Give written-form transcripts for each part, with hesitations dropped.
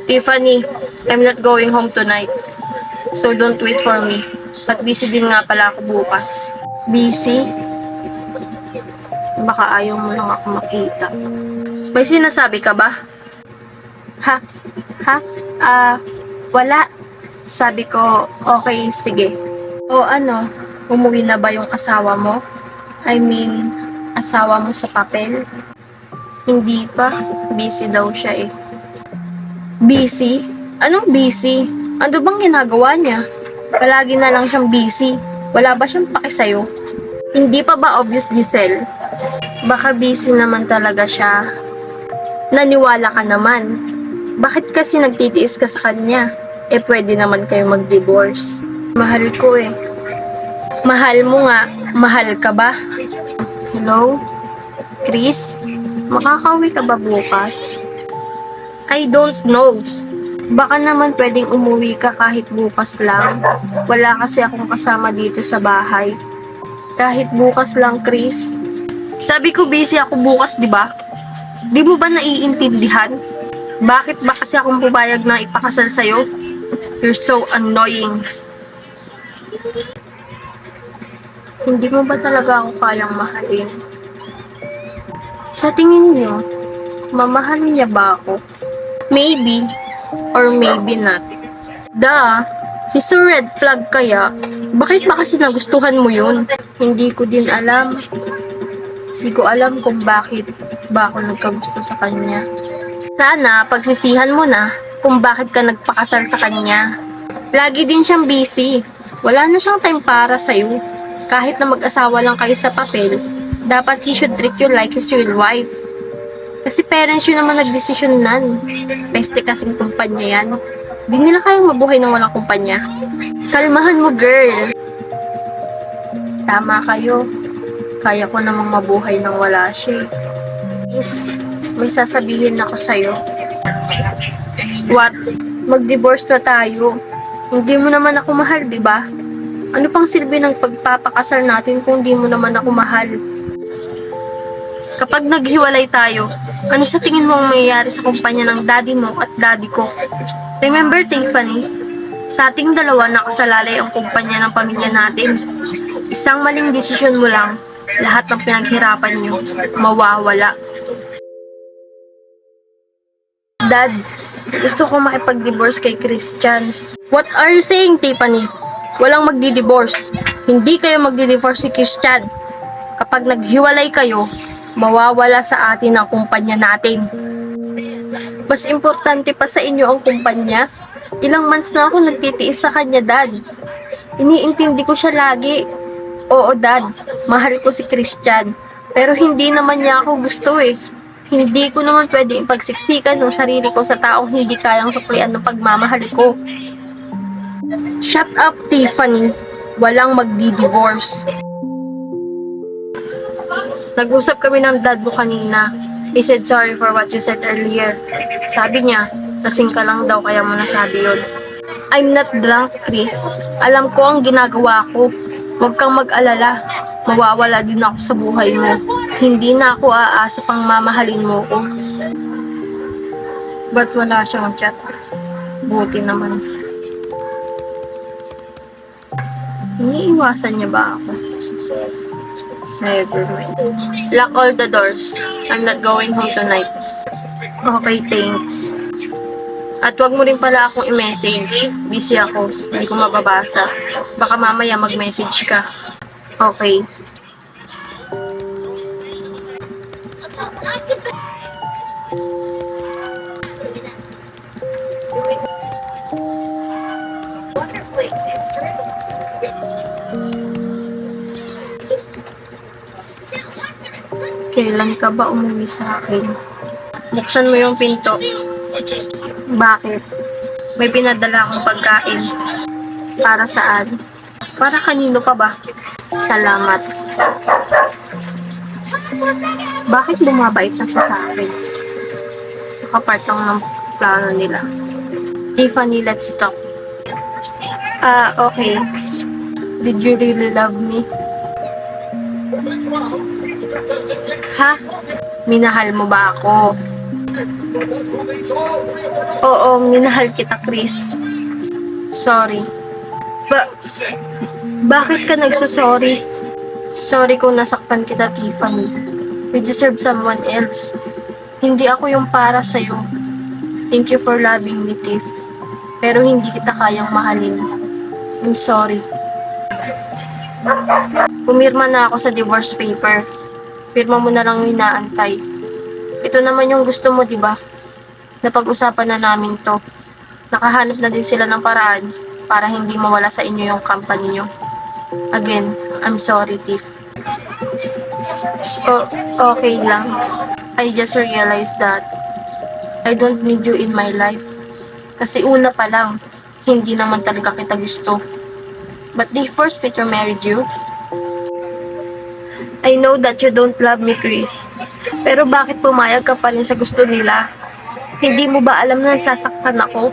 Tiffany, I'm not going home tonight. So don't wait for me. At busy din nga pala ako bukas. Busy? Baka ayaw mo lang ako makita. May sinasabi ka ba? Ha? Ha? Wala. Sabi ko, okay, sige. O ano, umuwi na ba yung asawa mo? I mean, asawa mo sa papel? Hindi pa. Busy daw siya eh. Busy? Anong busy? Ano bang ginagawa niya? Palagi na lang siyang busy. Wala ba siyang paki sa'yo? Hindi pa ba obvious, Giselle? Baka busy naman talaga siya. Naniwala ka naman. Bakit kasi nagtitiis ka sa kanya? Eh pwede naman kayo mag-divorce. Mahal ko eh. Mahal mo nga. Mahal ka ba? Hello? Chris? Makakauwi ka ba bukas? I don't know. Baka naman pwedeng umuwi ka kahit bukas lang. Wala kasi akong kasama dito sa bahay. Kahit bukas lang, Chris. Sabi ko busy ako bukas, di ba? Di mo ba naiintindihan? Bakit ba kasi akong pumayag na ipakasal sa'yo? You're so annoying. Hindi mo ba talaga ako kayang mahalin? Sa tingin niyo, mamahalin niya ba ako? Maybe, or maybe not. He's a red flag kaya, bakit ba kasi nagustuhan mo yun? Hindi ko din alam. Hindi ko alam kung bakit ba ako nagkagusto sa kanya. Sana, pagsisihan mo na kung bakit ka nagpakasal sa kanya. Lagi din siyang busy. Wala na siyang time para sa'yo. Kahit na mag-asawa lang kayo sa papel, dapat he should treat you like his real wife. Kasi parents yun naman nagdesisyon nan. Peste kasing kumpanya yan. Di nila kayang mabuhay ng walang kumpanya. Kalmahan mo, girl. Tama kayo. Kaya ko namang mabuhay nang wala siya. Miss, may sasabihin ako sa'yo. What? Mag-divorce na tayo. Hindi mo naman ako mahal, di ba? Ano pang silbi ng pagpapakasal natin kung hindi mo naman ako mahal? Kapag naghiwalay tayo, ano sa tingin mo ang mayayari sa kumpanya ng daddy mo at daddy ko? Remember, Tiffany? Sa ating dalawa nakasalalay ang kumpanya ng pamilya natin. Isang maling desisyon mo lang, lahat ng pinaghirapan niyo, mawawala. Dad, gusto ko makipag-divorce kay Christian. What are you saying, Tiffany? Walang magdi-divorce. Hindi kayo magdi-divorce si Christian. Kapag naghiwalay kayo, mawawala sa atin ang kumpanya natin. Mas importante pa sa inyo ang kumpanya. Ilang months na ako nagtitiis sa kanya, Dad. Iniintindi ko siya lagi. Oo, Dad. Mahal ko si Christian. Pero hindi naman niya ako gusto eh. Hindi ko naman pwedeng ipagsiksikan ng sarili ko sa taong hindi kayang suklian ng pagmamahal ko. Shut up, Tiffany. Walang magdi-divorce. Nag-usap kami ng dad mo kanina. He said sorry for what you said earlier. Sabi niya, lasing ka lang daw kaya mo nasabi yun. I'm not drunk, Chris. Alam ko ang ginagawa ko. Huwag kang mag-alala. Mawawala din ako sa buhay mo. Hindi na ako aasa pang mamahalin mo ko. Ba't wala siyang chat? Buti naman. Iniiwasan niya ba ako? Never mind. Lock all the doors. I'm not going home tonight. Okay, thanks. At wag mo rin pala akong i-message. Busy ako. Hindi ko mababasa. Baka mamaya mag-message ka. Okay. Kailan ka ba umuwi sa akin? Buksan mo yung pinto. Bakit? May pinadala akong pagkain. Para saan? Para kanino pa ba? Salamat. Bakit bumabait na siya sa akin? Kapart lang ng plano nila. Tiffany, let's talk. Okay. Did you really love me? Ha? Minahal mo ba ako? Oo, minahal kita, Chris. Sorry. Ba bakit ka nagsusorry? Sorry kung nasaktan kita, Tiffany. We deserve someone else. Hindi ako yung para sa'yo. Thank you for loving me, Tiff. Pero hindi kita kayang mahalin. I'm sorry. Pumirma na ako sa divorce paper. Pirma mo na lang yung inaantay. Ito naman yung gusto mo, di ba? Napag-usapan na namin to. Nakahanap na din sila ng paraan para hindi mawala sa inyo yung company nyo. Again, I'm sorry, Tiff. Oh, okay lang. I just realized that I don't need you in my life. Kasi una pa lang, hindi naman talaga kita gusto. But they forced me to marry you. I know that you don't love me, Chris. Pero bakit pumayag ka pa rin sa gusto nila? Hindi mo ba alam na nasasaktan ako?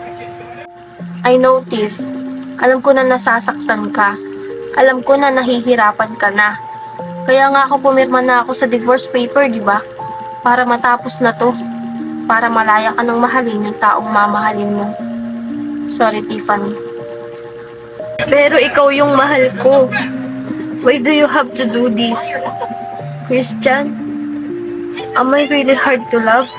I know, Tiff. Alam ko na nasasaktan ka. Alam ko na nahihirapan ka na. Kaya nga ako pumirma na ako sa divorce paper, di ba? Para matapos na to. Para malaya ka ng mahalin yung taong mamahalin mo. Sorry, Tiffany. Pero ikaw yung mahal ko. Why do you have to do this? Christian, am I really hard to love?